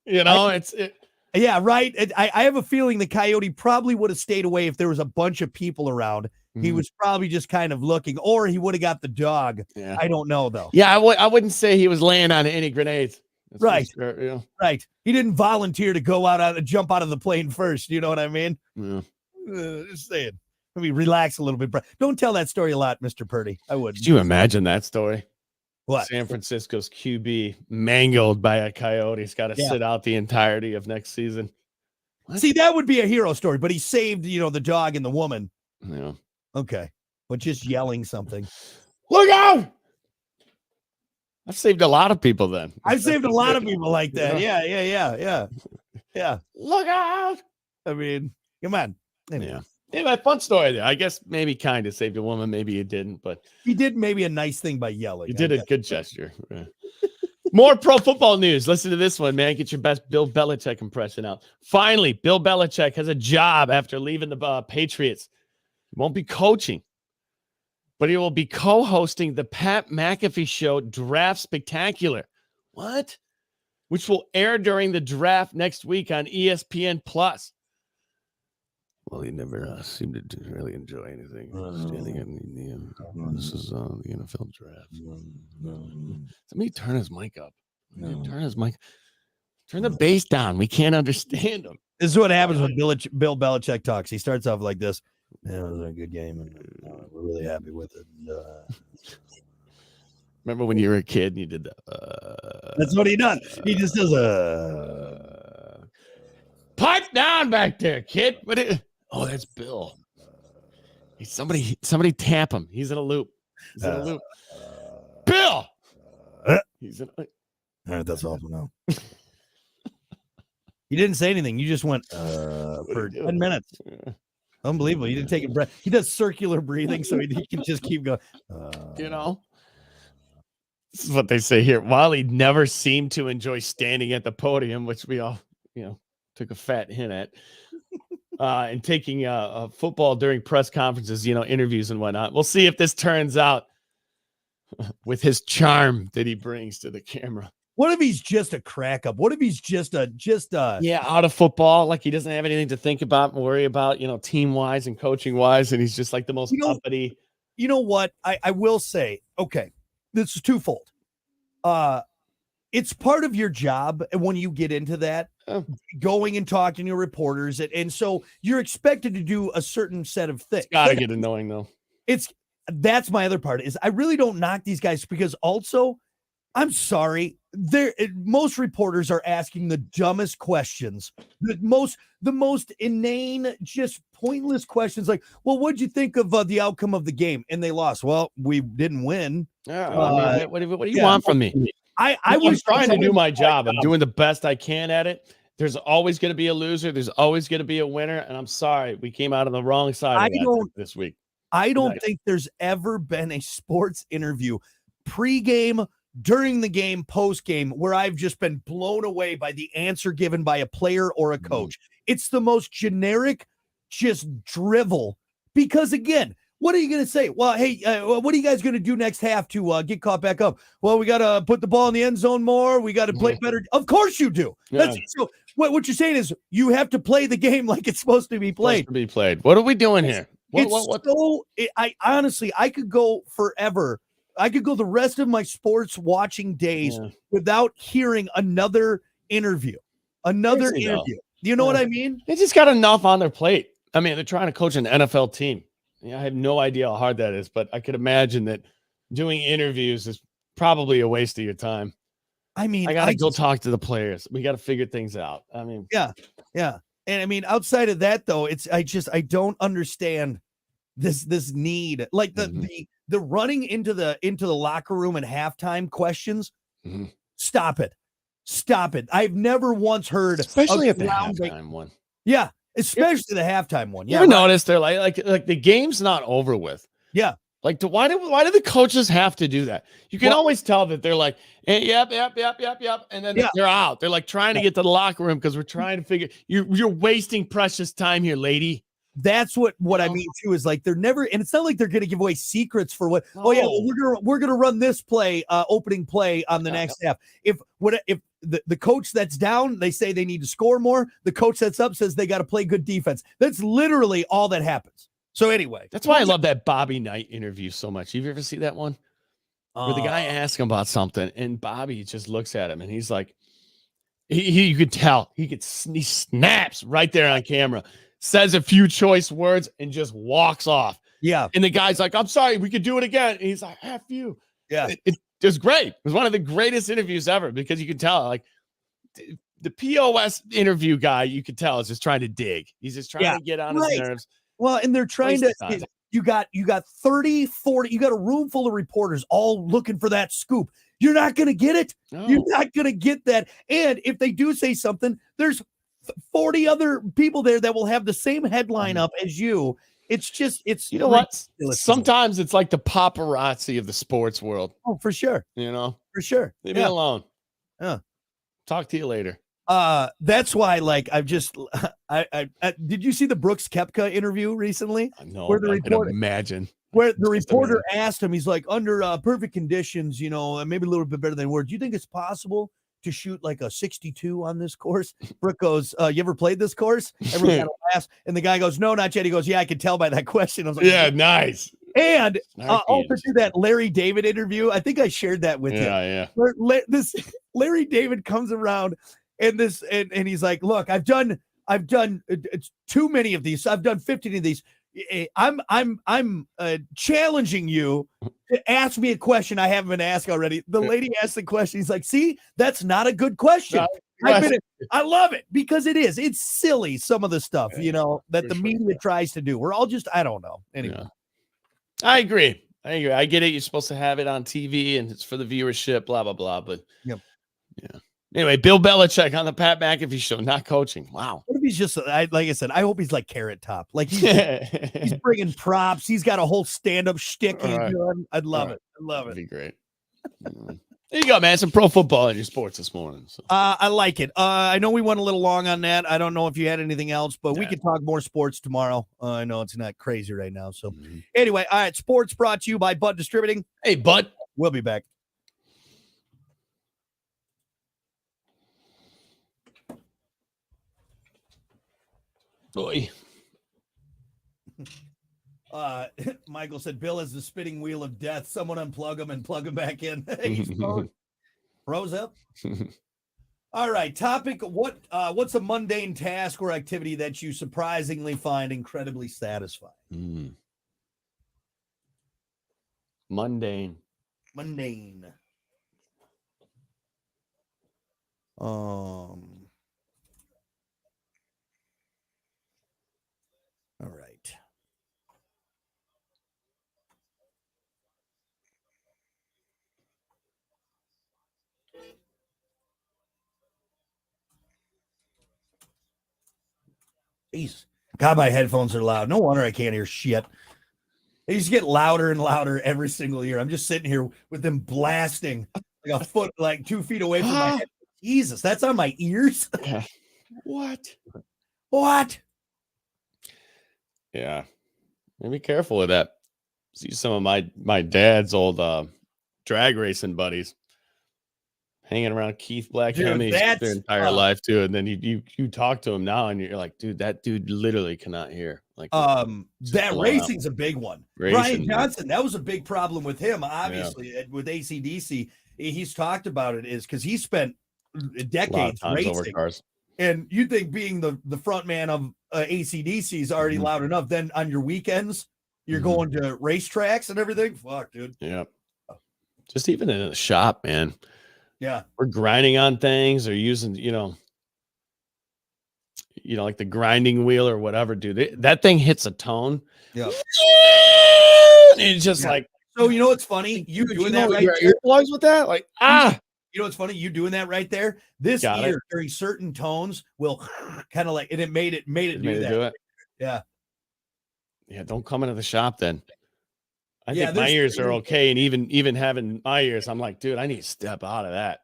Yeah, right. I have a feeling the coyote probably would have stayed away if there was a bunch of people around. He was probably just kind of looking, or he would have got the dog. Yeah. I don't know though. Yeah, I wouldn't say he was laying on any grenades. That's for Right. sure, Right. He didn't volunteer to go jump out of the plane first. You know what I mean? yeah. Just saying. Let me relax a little bit. Don't tell that story a lot, Mr. Purdy. I wouldn't. Could you imagine that story? What? San Francisco's QB mangled by a coyote. He's got to sit out the entirety of next season. What? See, that would be a hero story, but he saved, the dog and the woman. Yeah. Okay. But just yelling something. Look out! I've saved a lot of people then. I've saved a lot of people like that. Yeah. Look out! I mean, come on. Yeah. Yeah, fun story there. I guess maybe kind of saved a woman, maybe you didn't, but He did maybe a nice thing by yelling. you did a good gesture. Yeah. More pro football news. Listen to this one, man. Get your best Bill Belichick impression out. Finally, Bill Belichick has a job after leaving the Patriots. He won't be coaching, but he will be co-hosting the Pat McAfee Show Draft Spectacular. What? Which will air during the draft next week on ESPN Plus. Well, he never seemed to really enjoy anything. Standing in this is the NFL draft. Somebody turn his mic up. Turn his mic. Turn the bass down. We can't understand him. This is what happens when Bill Belichick talks. He starts off like this. Yeah, it was a good game, and we're really happy with it. Remember when you were a kid and you did that? That's what he does. He just does pipe down back there, kid. Oh, that's Bill. Somebody tap him. He's in a loop. Bill. He's in. All right, that's all for now. You didn't say anything. You just went for 10 minutes. Unbelievable. You didn't take a breath. He does circular breathing, so he can just keep going. This is what they say here. Wally never seemed to enjoy standing at the podium, which we all, took a fat hint at. And taking football during press conferences, interviews and whatnot. We'll see if this turns out with his charm that he brings to the camera. What if he's just a crack up? What if he's just out of football? Like he doesn't have anything to think about and worry about, team wise and coaching wise. And he's just like the most uppity. You know what? I will say, okay, this is twofold. It's part of your job. And when you get into that, going and talking to reporters. And so you're expected to do a certain set of things. It's got to get annoying though. That's my other part is I really don't knock these guys because also I'm sorry. Most reporters are asking the dumbest questions, the most inane, just pointless questions. Like, well, what'd you think of the outcome of the game? And they lost. Well, we didn't win. What do you want from me? I was trying to do my job. I'm doing the best I can at it. There's always going to be a loser. There's always going to be a winner. And I'm sorry, we came out on the wrong side of that this week. I don't think there's ever been a sports interview pre-game, during the game, post-game, where I've just been blown away by the answer given by a player or a coach. It's the most generic, just drivel. Because again, what are you going to say? Well, hey, what are you guys going to do next half to get caught back up? Well, we got to put the ball in the end zone more. We got to play better. Of course you do. So what you're saying is you have to play the game like it's supposed to be played. What are we doing here? I honestly, I could go forever. I could go the rest of my sports watching days without hearing another interview. You know what I mean? They just got enough on their plate. I mean, they're trying to coach an NFL team. I have no idea how hard that is, but I could imagine that doing interviews is probably a waste of your time. I mean, I got to go talk to the players. We got to figure things out. I mean, yeah. And I mean, outside of that, though, I don't understand this need, like the running into the locker room and halftime questions. Stop it. I've never once heard, especially at the halftime one. Yeah. especially the halftime one. You Yeah, ever right. notice they're like the game's not over with. Yeah. Like, why do the coaches have to do that? You can Well- always tell that they're like, yep, and then Yeah. they're out. They're like trying to get to the locker room because we're trying to figure. You're wasting precious time here, lady. That's what I know? mean too, is like they're never, and it's not like they're going to give away secrets for what. Oh yeah, well, No. we're gonna run this play, opening play on the next half. If the coach that's down, they say they need to score more. The coach that's up says they got to play good defense. That's literally all that happens. So anyway, That's why I love that Bobby Knight interview so much. You ever see that one where the guy asks him about something and Bobby just looks at him and he's like, you could tell he snaps right there on camera, says a few choice words and just walks off. Yeah. And the guy's like, I'm sorry, we could do it again. And he's like, F you. Yeah. It was great. It was one of the greatest interviews ever because you could tell, like, the POS interview guy, you could tell is just trying to dig. He's just trying to get on his nerves. Well, and they're trying Waste to, of time. you got 30, 40, you got a room full of reporters all looking for that scoop. You're not going to get it. No. You're not going to get that. And if they do say something, there's 40 other people there that will have the same headline up as you. It's just, You know what? ridiculous. Sometimes it's like the paparazzi of the sports world. Oh, for sure. You know, For sure. leave me alone. Yeah. Talk to you later. That's why, like, I've just, I did you see the Brooks Koepka interview recently? No, Where the I can reporter- imagine. Where the Just reporter asked him, he's like, under perfect conditions, you know, maybe a little bit better than words. Do you think it's possible to shoot like a 62 on this course? Brooke goes, you ever played this course? Everyone kind of laughs. And the guy goes, no, not yet. He goes, yeah, I can tell by that question. I was like, Yeah, nice. And Snarky also is- to that Larry David interview. I think I shared that with you. Yeah. Where this Larry David comes around and he's like, look, I've done it's too many of these. I've done 15 of these. I'm challenging you to ask me a question I haven't been asked already. The lady asked the question. He's like, see, that's not a good question. I love it because it is. It's silly, some of the stuff, you know, that the media tries to do. We're all just, I don't know. Anyway. Yeah. I agree. I get it. You're supposed to have it on TV and it's for the viewership, blah, blah, blah. But Yep. Yeah. Anyway, Bill Belichick on the Pat McAfee show, not coaching. Wow. What if he's just, like I said, I hope he's like Carrot Top. Like he's bringing props. He's got a whole stand-up shtick he's doing. I'd love it. I love That'd it. be great. There you go, man. Some pro football in your sports this morning. So. I like it. I know we went a little long on that. I don't know if you had anything else, but we could talk more sports tomorrow. I know it's not crazy right now. So anyway, all right. Sports brought to you by Bud Distributing. Hey, Bud. We'll be back. Boy. Michael said Bill is the spinning wheel of death. Someone unplug him and plug him back in. He's froze up. All right. Topic. What's a mundane task or activity that you surprisingly find incredibly satisfying? Mundane. All right. Jeez. God, my headphones are loud. No wonder I can't hear shit. They just get louder and louder every single year. I'm just sitting here with them blasting like a foot, like 2 feet away from my head. Jesus, that's on my ears. What? Yeah. Be careful with that. See some of my dad's old drag racing buddies hanging around Keith Black Hemi their entire life too. And then you talk to him now and you're like, dude, that dude literally cannot hear. Like that racing's a big one. Brian Johnson, man. that was a big problem with him, obviously, with AC/DC. He's talked about it is because he spent decades racing. Over cars. And you think being the front man of AC/DC is already loud enough. Then on your weekends, you're going to racetracks and everything. Fuck, dude. Yeah. Just even in the shop, man. Yeah. We're grinding on things or using, like the grinding wheel or whatever, dude. That thing hits a tone. Yeah. And it's just like, so you know what's funny? You doing that right your earplugs with that? Like, You know what's funny? You doing that right there. This Got ear it. during certain tones will kind of like, and it made it do that. Do it. Yeah. Yeah, don't come into the shop then. I Yeah, think my there's ears are certain- okay, and even having my ears, I'm like, dude, I need to step out of that.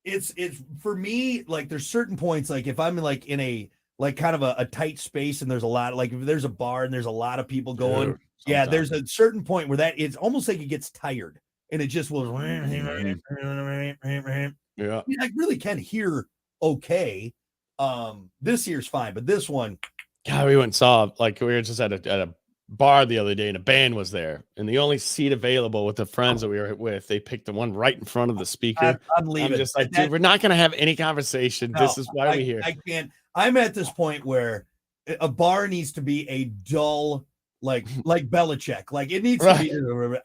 It's for me, like there's certain points, like if I'm like in a like kind of a tight space and there's a lot, like if there's a bar and there's a lot of people going, Dude, yeah, sometimes. there's a certain point where that it's almost like it gets tired and it just will. Yeah. I really can hear okay. This year's fine, but this one, God, we went and saw, like, we were just at a bar the other day and a band was there, and the only seat available with the friends that we were with, they picked the one right in front of the speaker. I'm leaving. I'm just like, dude, we're not gonna have any conversation. This is why we're here. I can't. I'm at this point where a bar needs to be a dull, like Belichick. Like it needs to be.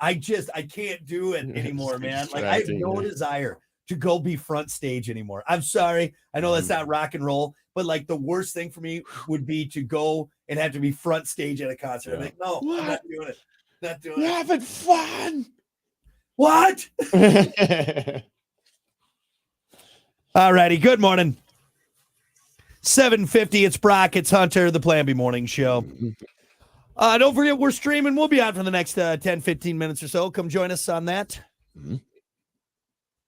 I can't do it anymore, man. Like I have no desire to go be front stage anymore. I'm sorry. I know that's not rock and roll, but like the worst thing for me would be to go and have to be front stage at a concert. I'm like, no, I'm not doing it. Not doing it. Having fun. What? All righty. Good morning. 7:50. It's Brock. It's Hunter, the Plan B Morning Show. Don't forget, we're streaming. We'll be out for the next 10, 15 minutes or so. Come join us on that.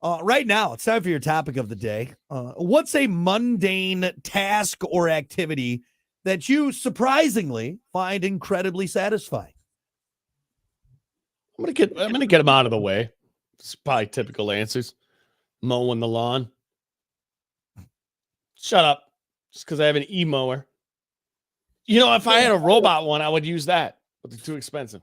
Right now, it's time for your topic of the day. What's a mundane task or activity that you surprisingly find incredibly satisfying? I'm gonna get them out of the way. It's probably typical answers. Mowing the lawn. Shut up. Just because I have an e-mower. You know, if I had a robot one, I would use that, but they're too expensive.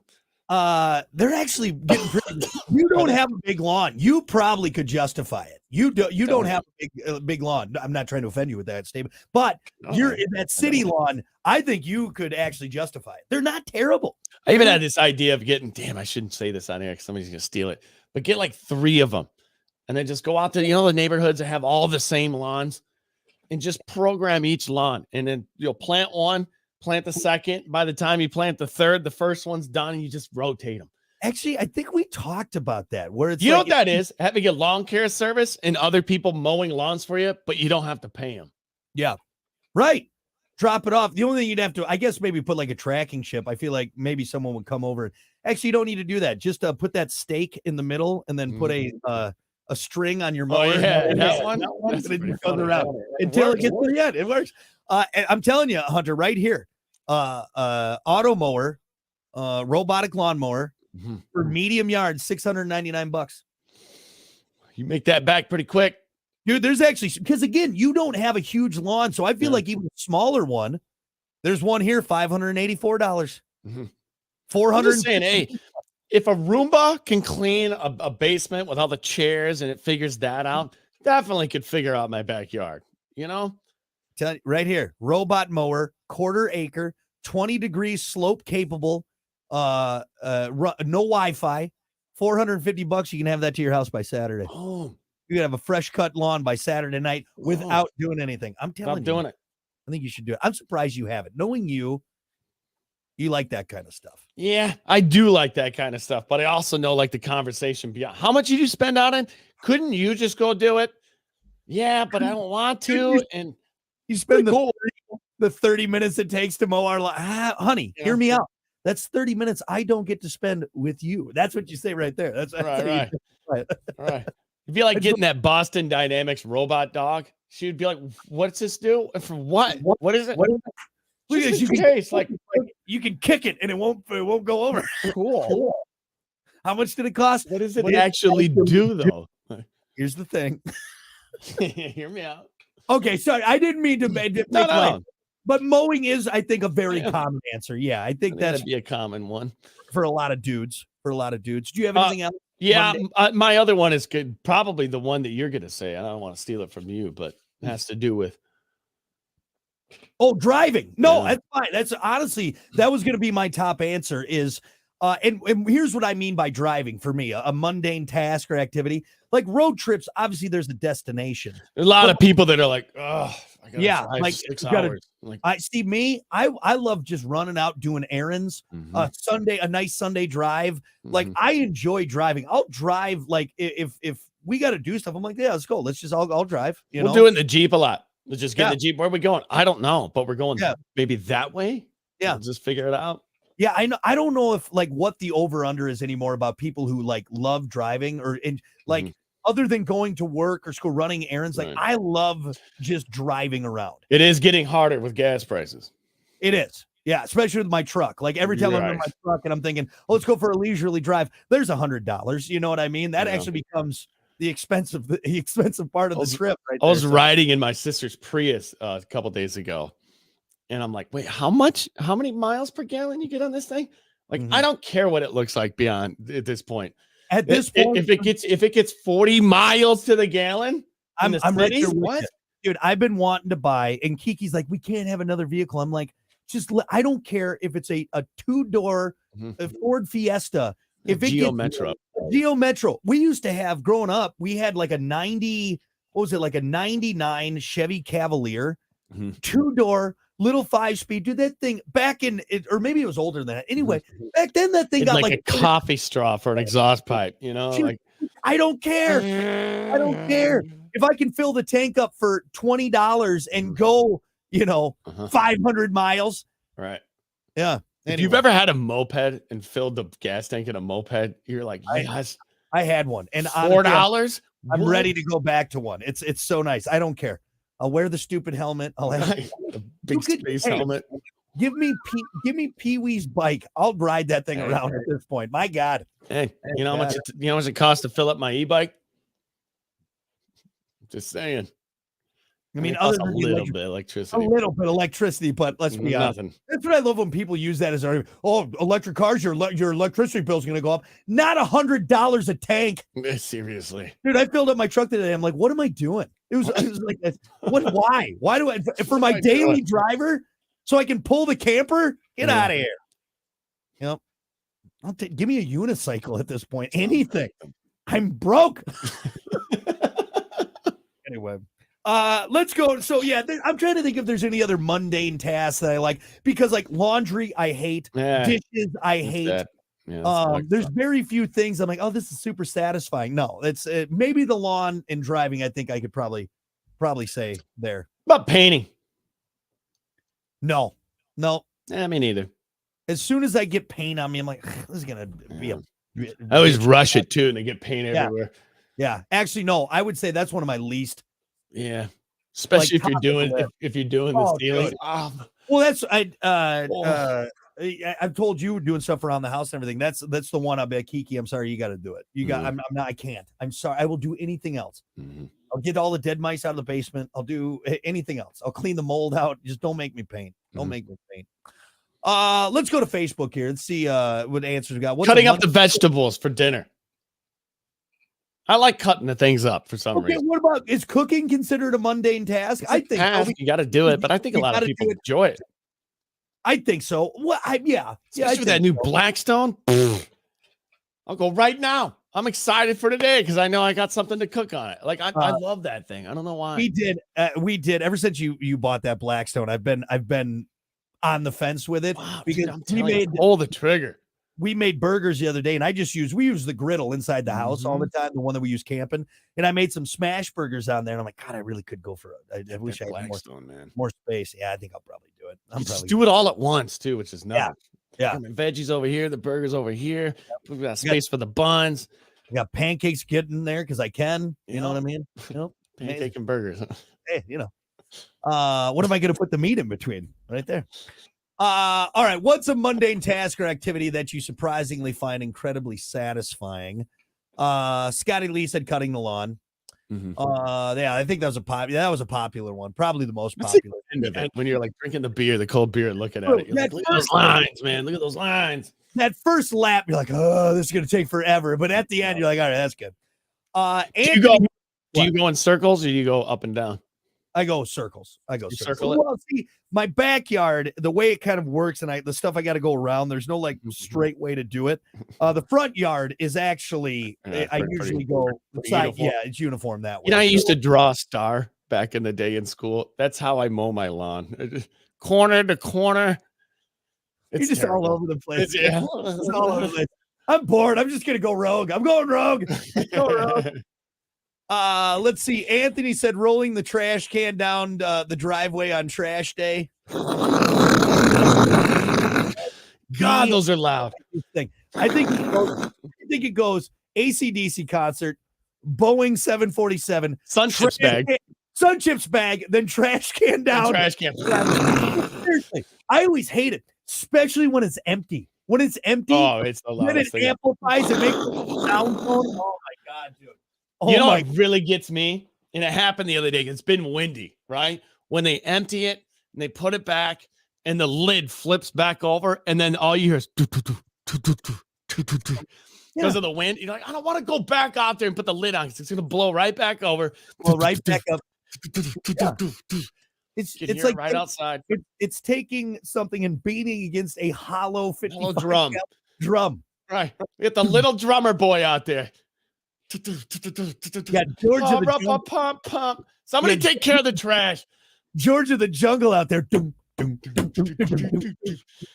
They're actually getting pretty. You don't have a big lawn. You probably could justify it. You don't have a big lawn. I'm not trying to offend you with that statement, but you're in that city lawn. I think you could actually justify it. They're not terrible. I even had this idea of getting, I shouldn't say this on air because somebody's going to steal it, but get like 3 of them and then just go out to, the neighborhoods that have all the same lawns and just program each lawn. And then you'll plant one, plant the second. By the time you plant the third, the first one's done and you just rotate them. Actually, I think we talked about that where it's know what that is? Having a lawn care service and other people mowing lawns for you, but you don't have to pay them. Yeah. Right. Drop it off. The only thing you'd have to, I guess, maybe put like a tracking chip. I feel like maybe someone would come over. Actually, you don't need to do that. Just put that stake in the middle and then put a string on your mower. Oh, yeah. That one? That's it just goes around until it gets to the end. It works. I'm telling you, Hunter, right here. Auto mower, robotic lawnmower for medium yard, $699. You make that back pretty quick. Dude, there's actually, because again, you don't have a huge lawn, so I feel like even a smaller one. There's one here, $584. I'm just saying, hey, if a Roomba can clean a basement with all the chairs and it figures that out, definitely could figure out my backyard. Tell you, right here, robot mower, 1/4 acre, 20 degrees slope capable, no Wi-Fi, $450. You can have that to your house by Saturday. Oh. You can have a fresh cut lawn by Saturday night without doing anything. I'm telling you. Doing it. I think you should do it. I'm surprised you have it. Knowing you like that kind of stuff. Yeah, I do like that kind of stuff, but I also know like the conversation beyond. How much did you spend on it? Couldn't you just go do it? Yeah, but I don't want to. And you spend the 30 minutes it takes to mow our lawn. Honey, hear me out. That's 30 minutes I don't get to spend with you. That's what you say right there. That's right. Right. It'd be like getting that Boston Dynamics robot dog. She would be like, "What's this do? For what? What is it?" Look at this. You can kick it and it won't go over. Cool. How much did it cost? What does it actually do though? Here's the thing. Hear me out. Okay, sorry. I didn't mean to make no. But mowing is, I think, a very common answer. Yeah, I think that'd be a common one for a lot of dudes. Do you have anything else? Yeah, my other one is good. Probably the one that you're going to say. I don't want to steal it from you, but it has to do with. Oh, driving. No, that's fine. That's honestly, that was going to be my top answer is, and here's what I mean by driving for me, a mundane task or activity. Like road trips, obviously there's a destination. A lot of people that are like, oh, I gotta Yeah, drive like, 6 you gotta hours. Like, I see me, I love just running out doing errands. mhm, A nice Sunday drive. Like, mhm. I enjoy driving. I'll drive like if we got to do stuff. I'm like, yeah, let's go. Let's just I'll drive, you We'll know. do it in the Jeep a lot. Let's just get in Yeah, the Jeep. Where are we going? I don't know, but we're going yeah, maybe that way. yeah. We'll just figure it out. Yeah, I know. I don't know if like what the over under is anymore about people who like love driving or in Mhm, like other than going to work or school running errands. Like right. I love just driving around. It is getting harder with gas prices. It is. Yeah, especially with my truck. Like every time I'm in Right. my truck and I'm thinking, oh, let's go for a leisurely drive. There's $100. You know what I mean? That Yeah. actually becomes the expensive part of I the was trip right I there. was So, riding in my sister's Prius a couple days ago, and I'm like, "Wait, how much? How many miles per gallon you get on this thing?" Like, I mhm. don't care what it looks like beyond at this point. At this point, If it gets 40 miles to the gallon in the I'm right there cities, with what? you. Dude, I've been wanting to buy, and Kiki's like, we can't have another vehicle. I'm like, I don't care if it's a two-door Mhm. Ford Fiesta. If it Geo gets Metro. Geo Metro, we used to have growing up, we had like a 90, what was it, like a 99 Chevy Cavalier, Mhm. two-door, little 5-speed. Dude, that thing back in it, or maybe it was older than that. Anyway, Mhm. back then that thing It's got like like a coffee straw for an exhaust pipe, Dude, like I don't care. I don't care. If I can fill the tank up for $20 and Mhm. go, Uh-huh. 500 miles. Right. Yeah. If you've Anyway, ever had a moped and filled the gas tank in a moped, you're like, I yes, I had one, and honestly, $4. I'm ready to go back to one. It's so nice. I don't care. I'll wear the stupid helmet. I'll have Right. A big space hey, helmet. give me Pee Wee's bike. I'll ride that thing Hey. around at this point. My God. Hey, you know how God. much you know how much it costs to fill up my e-bike? Just saying. I mean, It other costs a than the little bit of a electricity. little bit of electricity, but let's be honest. Nothing. That's what I love when people use that as argument. Oh, electric cars, your electricity bill is going to go up. Not $100 a tank, Seriously. dude. I filled up my truck today. I'm like, what am I doing? It was like, what? Why? Why do I for my am I daily doing? driver so I can pull the camper? Get Yeah. out of here. Yep. Give me a unicycle at this point. Anything. I'm broke. Anyway. Let's go. So yeah, I'm trying to think if there's any other mundane tasks that I like because like laundry, I hate. Yeah. Dishes, I That's hate. that. Yeah, that's like There's that. very few things I'm like, oh, this is super satisfying. No, it's maybe the lawn and driving. I think I could probably say there. About painting. No. Me neither. As soon as I get paint on me, I'm like, this is gonna be a. I always rush it too, and they get paint Yeah. everywhere. Yeah, actually, no. I would say that's one of my least. Yeah. Especially top of the list. if you're doing Oh, the ceiling. dude. Well, that's I've told you doing stuff around the house and everything. That's the one. I'll be like, Kiki, I'm sorry, you got to do it. You got. Mhm. I'm not. I can't. I'm sorry. I will do anything else. Mhm. I'll get all the dead mice out of the basement. I'll do anything else. I'll clean the mold out. Just don't make me paint. Don't Mhm. make me paint. Let's go to Facebook here and see what answers we got. What's Cutting up the vegetables for dinner. I like cutting the things up for some Okay, reason. what about is cooking considered a mundane task? It's I a think so. task, you got to do it, but I think a you lot of gotta people do it. enjoy it. I think so. Well, yeah. I Especially with that think new so. Blackstone. I'll go right now. I'm excited for today because I know I got something to cook on it. Like I love that thing. I don't know why. We did. Ever since you bought that Blackstone, I've been on the fence with it Wow, because dude, I'm telling you, made pull the trigger. we made burgers the other day, and we use the griddle inside the house all the time, the one that we use camping. And I made some smash burgers on there, and I'm like, God, I really could go for it. I wish I had Blackstone, man. more space. Yeah, I think I'll probably do it. I'm You just probably do it all at once too, which is nice. Yeah. The veggies over here, the burgers over here. We've got space for the buns. I got pancakes getting there because I can. You know what I mean? Pancake and burgers. Hey, what am I going to put the meat in between? Right there. All right. What's a mundane task or activity that you surprisingly find incredibly satisfying? Scotty Lee said cutting the lawn. Mhm. Yeah, I think that was a popular one. Probably the most That's the popular. end of it. When you're like drinking the beer, the cold beer, and looking at Oh, it. You're like, that look at those first- lines, man. Look at those lines. That first lap, you're like, oh, this is going to take forever. But at the end, you're like, all right, that's good. Do you go in circles or do you go up and down? I go circles. You circle it? Well, see, my backyard, the way it kind of works, and the stuff I got to go around. There's no like Mhm. straight way to do it. The front yard is actually Yeah, I pretty- usually pretty- go pretty side. uniform. Yeah, it's uniform that way. You know, I used to draw a star back in the day in school. That's how I mow my lawn. Corner to corner. You're just all over the place. Yeah. It's all over the place. I'm bored. I'm just gonna go rogue. I'm going rogue. Go rogue. Let's see. Anthony said rolling the trash can down the driveway on trash day. God, those are loud. I think it goes AC/DC concert, Boeing 747, Sun chips bag. Sun chips bag, then trash can down. Trash can. Seriously, I always hate it, especially when it's empty. When it's empty, it's the then it loudest thing. amplifies and makes a sound tone. Oh my god, dude! Oh You know my what really gets me? And it happened the other day. It's been windy, right? When they empty it and they put it back and the lid flips back over, and then all you hear is because of the wind. You're like, I don't want to go back out there and put the lid on because it's going to blow right back over. well, right back up. It's like right outside. It's taking something and beating against a hollow 55 drum. Drum. Right. We got the little drummer boy out there. Yeah, George of the Jungle. Pump. Somebody take care of the trash. George of the Jungle out there. Dum, dum, dum, dum, dum, dum, dum.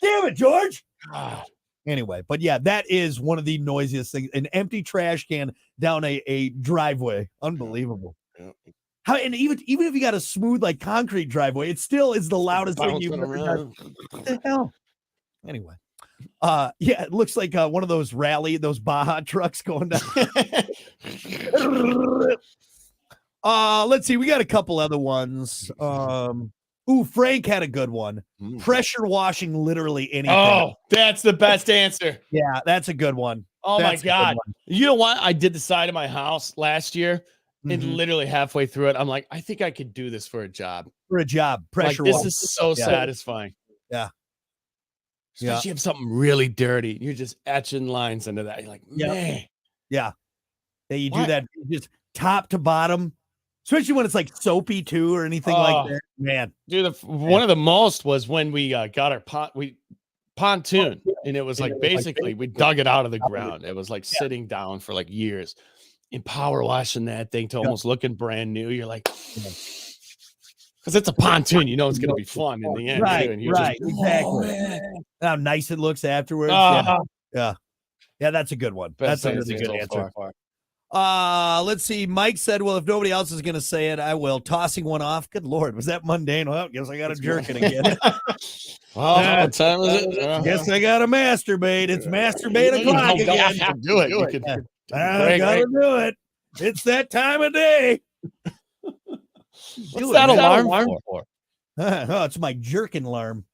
Damn it, George. God. Anyway, but yeah, that is one of the noisiest things. An empty trash can down a driveway. Unbelievable. Yeah. How, and even if you got a smooth like concrete driveway, it still is the loudest thing you've ever heard. What the hell? Anyway. Yeah, it looks like one of those those Baja trucks going down. Let's see. We got a couple other ones. Frank had a good one. Pressure washing literally anything. Oh, that's the best answer. Yeah, that's a good one. Oh That's my God. You know what? I did the side of my house last year, and literally halfway through it, I'm like, I think I could do this for a job. For a job. Pressure Like, this washing. is so satisfying. Yeah. Especially if something really dirty. You're just etching lines into that. You're like, man. Yeah. Yeah, you do What? that just top to bottom, especially when it's like soapy too or anything like that. Man. Dude, one of the most was when we got our pontoon, and it was like basically we dug it out of the ground. It was like sitting down for like years, and power washing that thing to almost looking brand new. You're like, because it's a pontoon, you know it's going to be fun in the end. Right, too, and you're right, just, exactly. How nice it looks afterwards. Yeah, that's a good one. Best That's a really answer good so answer. far. Let's see. Mike said, well, if nobody else is going to say it, I will. Tossing one off. Good Lord. Was that mundane? Well, guess I got to jerk it again. What time is it? Guess I got to masturbate. It's masturbate o'clock again. Do it. You could, I got to do it. It's that time of day. What's that alarm for? Oh, it's my jerking alarm.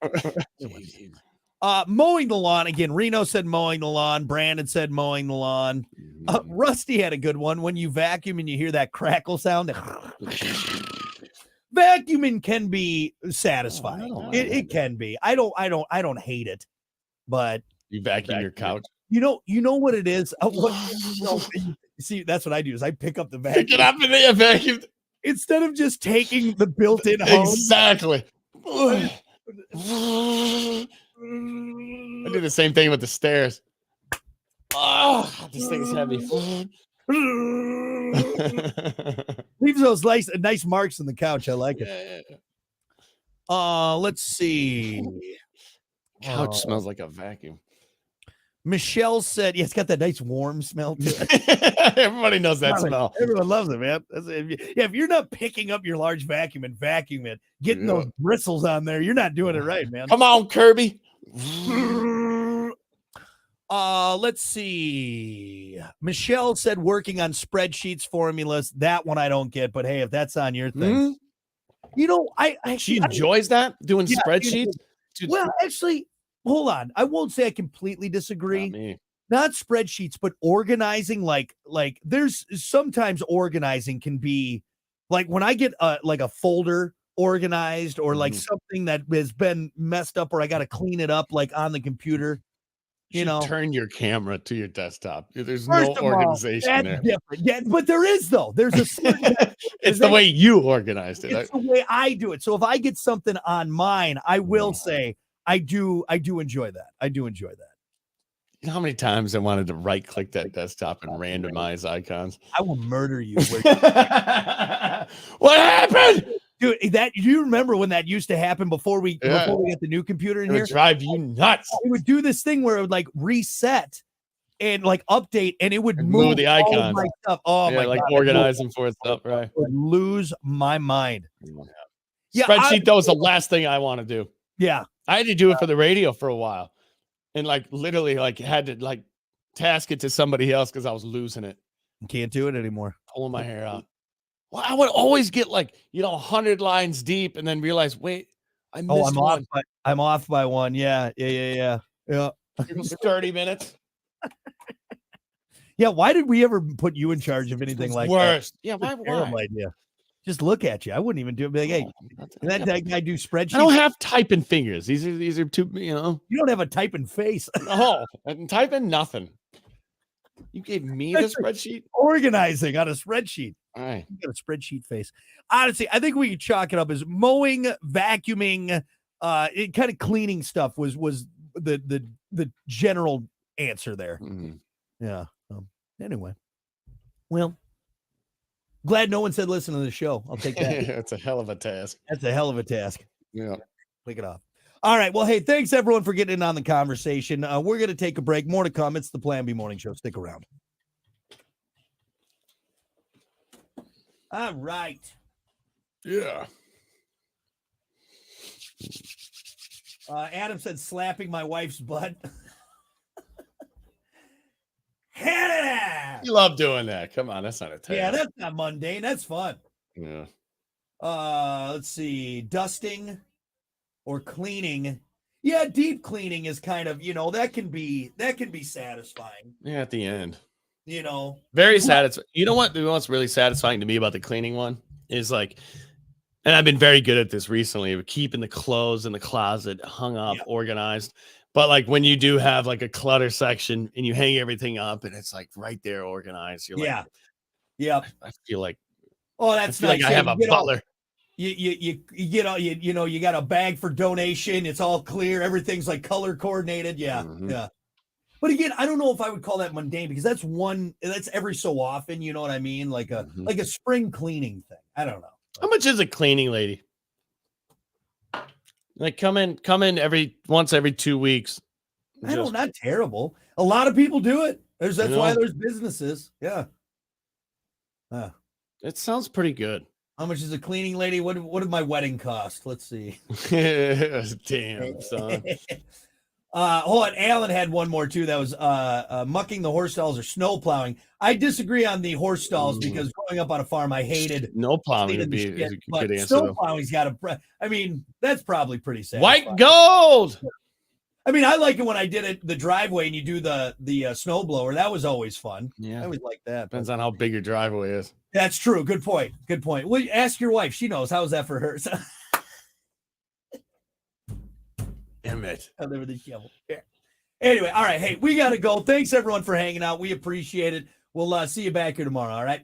Mowing the lawn again. Reno said mowing the lawn. Brandon said mowing the lawn. Rusty had a good one. When you vacuum and you hear that crackle sound, vacuuming can be satisfying. It can be. I don't hate it, but You vacuum your couch. you know what it is. See, that's what I do. Is I pick up the vacuum. Pick it up and then vacuum. Instead of just taking the built-in hose. Exactly. I do the same thing with the stairs. Oh, this thing's heavy. Leaves those nice marks in the couch. I like it. Let's see. Couch smells like a vacuum. Michelle said, yeah, it's got that nice warm smell to it. Everybody knows that smell. Everyone loves it, man. If you're not picking up your large vacuum and vacuum it, getting those bristles on there, you're not doing it right, man. Come on, Kirby. Let's see. Michelle said working on spreadsheets, formulas. That one I don't get, but hey, if that's on your thing, you know, She enjoys that doing spreadsheets. Well, actually, hold on. I won't say I completely disagree. Not spreadsheets, but organizing. Like there's sometimes organizing can be like when I get like a folder organized or like something that has been messed up or I got to clean it up like on the computer. You know, turn your camera to your desktop. There's no organization there. Different. Yeah, but there is though. There's a it's the way you organized it. It's the way I do it. So if I get something on mine, I will say I do enjoy that. I do enjoy that. You know how many times I wanted to right click that desktop and randomize icons? I will murder you. What happened? Dude, do you remember when that used to happen before we got the new computer in It here? would drive you nuts. It would do this thing where it would like reset and like update, and it would move the all of icons. my stuff. Oh Yeah, my like god, organize them for itself, right? I would lose my mind. Yeah, Spreadsheet though is the last thing I want to do. Yeah, I had to do it for the radio for a while, and like literally like had to like task it to somebody else because I was losing it, can't do it anymore. pulling my hair out. Well, I would always get like 100 lines deep, and then realize, wait, I missed I'm one. I'm off by one. Yeah. It was 30 minutes. Yeah, why did we ever put you in charge of anything like Worst. Yeah, that? why? Terrible idea. Just look at you. I wouldn't even do it. Be like, hey, that guy do spreadsheets. I don't have typing fingers. These are two, You don't have a typing face. No, I'm typing nothing. You gave me the spreadsheet? Organizing on a spreadsheet. All right. You got a spreadsheet face. Honestly, I think we could chalk it up as mowing, vacuuming, it kind of cleaning stuff was the general answer there. Mhm. Yeah. Anyway, well, glad no one said listen to the show. I'll take that. It's a hell of a task. That's a hell of a task. Yeah. Click it off. All right. Well, hey, thanks everyone for getting in on the conversation. We're going to take a break. More to come. It's the Plan B Morning Show. Stick around. All right. Yeah. Adam said slapping my wife's butt. Hannah! You love doing that. Come on, that's not a task. Yeah, that's not mundane. That's fun. Yeah. Let's see. Dusting or cleaning. Yeah, deep cleaning is kind of, that can be satisfying. Yeah, at the end. Very satisfying. You know what's really satisfying to me about the cleaning one is like, and I've been very good at this recently, of keeping the clothes in the closet hung up, organized. But like when you do have like a clutter section and you hang everything up and it's like right there organized, you're like, yeah. I feel like, that's nice. Like I have a butler. You get all you got a bag for donation. It's all clear. Everything's like color coordinated. Yeah. Mhm. Yeah. But again, I don't know if I would call that mundane because that's every so often, you know what I mean? Like a spring cleaning thing. I don't know. How much is a cleaning lady? Like come in once every 2 weeks. I don't, not terrible. A lot of people do it. That's why there's businesses. Yeah. It sounds pretty good. How much is a cleaning lady? What did my wedding cost? Let's see. Damn, son. Hold on. Alan had one more too. That was mucking the horse stalls or snow plowing. I disagree on the horse stalls because growing up on a farm, I hated no plowing would cleaning the be shit, a but good answer. snow Though. plowing's got that's probably pretty sad. White gold. I mean, I like it when I did it the driveway and you do the snow blower. That was always fun. Yeah, I always like that. Depends on how big your driveway is. That's true. Good point. Good point. Well, ask your wife. She knows. How's that for her? Damn it. I'll never the shovel. Yeah. Anyway, all right. Hey, we got to go. Thanks everyone for hanging out. We appreciate it. We'll see you back here tomorrow. All right.